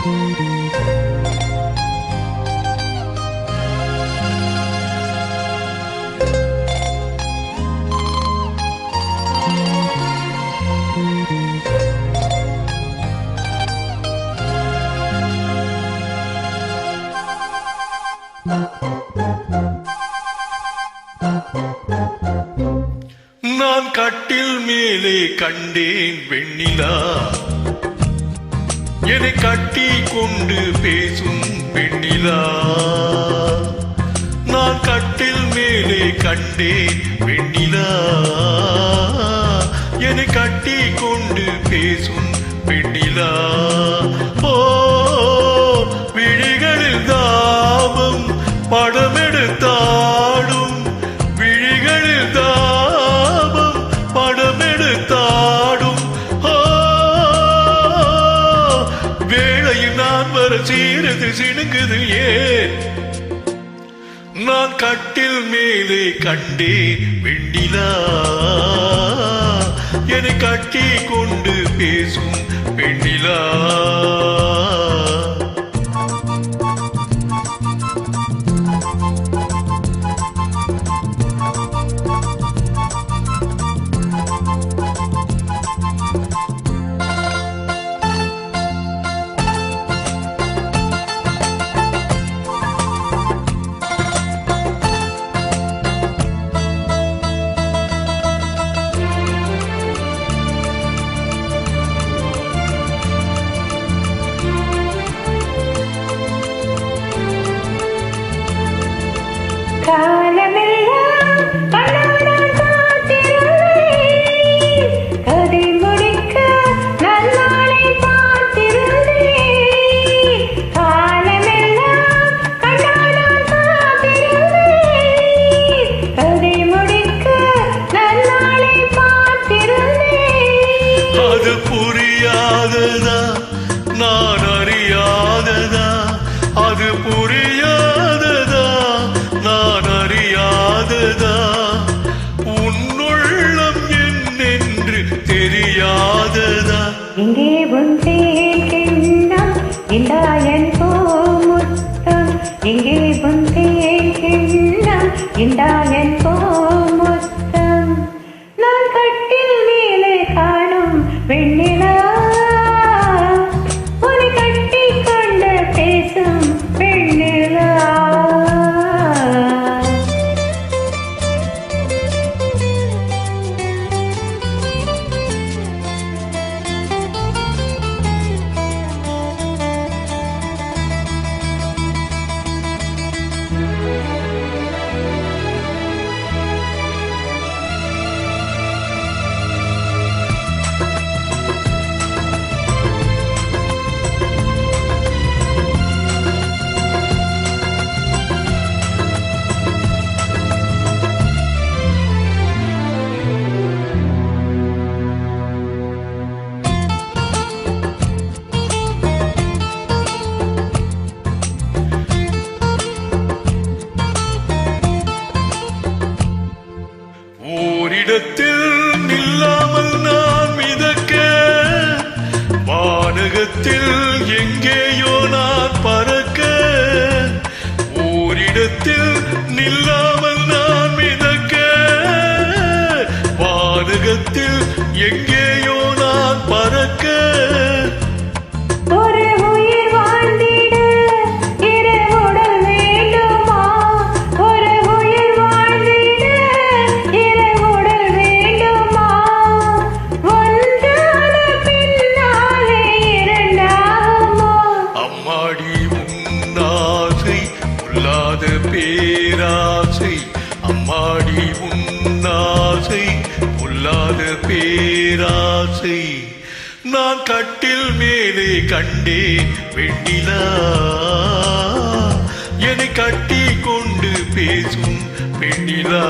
நான் கட்டில் மேலே கண்டேன் வெண்ணிலா, என்னை கட்டி கொண்டு பேசும் வெண்ணிலா. நான் கட்டில் மேலே கண்டேன் வெண்ணிலா, என்னை கட்டி கொண்டு பேசும் வெண்ணிலா. ஓ விழிகளில் தாபம் படமெடுத்தாடும், விழிகளில் தாபம் படமெடுத்தாடும். வேளையில் நான் வர சீரது சிணுங்குது ஏன்? நான் கட்டில் மேலே கண்டேன் வெண்ணிலா, என்னை கட்டி கொண்டு பேசும் வெண்ணிலா. காலமெல்லாம் கண்ணாடால் காத்திருந்தேன், கதை முடிக்க நன்னாளை பார்த்திருந்தேன். காலமெல்லாம் கண்ணாடால் காத்திருந்தேன், கதை முடிக்க நன்னாளை பார்த்திருந்தேன். அது புரியாததா நான் அறியாததா, அது புரியாததா நான் அறியாததா, உன்னுள்ளம் என்னென்று தெரியாததா. இங்கே உன் தேன் கிண்ணம் இந்தாயன் பூமுத்தம், இங்கே உன் தேன் கிண்ணம் இந்தாயன் பூமுத்தம். நான் கட்டில் மேலே காணும் வெண்ணிலா, உன்னை கட்டி கொண்டு பேசும் வெண்ணிலா. ஓரிடத்தில் நில்லாமல் நான் மிதக்க, வானகத்தில் எங்கேயோ நான் பறக்க. ஓரிடத்தில் நில்லாமல் நான் மிதக்க, வானகத்தில் எங்கேயோ நான் பறக்க. ஒரு உயிர் வாழ்ந்திட இரு உடல் வேண்டுமா, ஒரு உயிர் வாழ்ந்திட இரு உடல் வேண்டுமா. ஒன்றான பின்னாலே இரண்டாகுமா. அம்மாடி உன்னாசை உள்ளாத பேராசை, அம்மாடி உன்னாசை உள்ளாத பேராசை. நான் கட்டில் மேலே கண்டேன் வெண்ணிலா, என்னை கட்டி கொண்டு பேசும் வெண்ணிலா.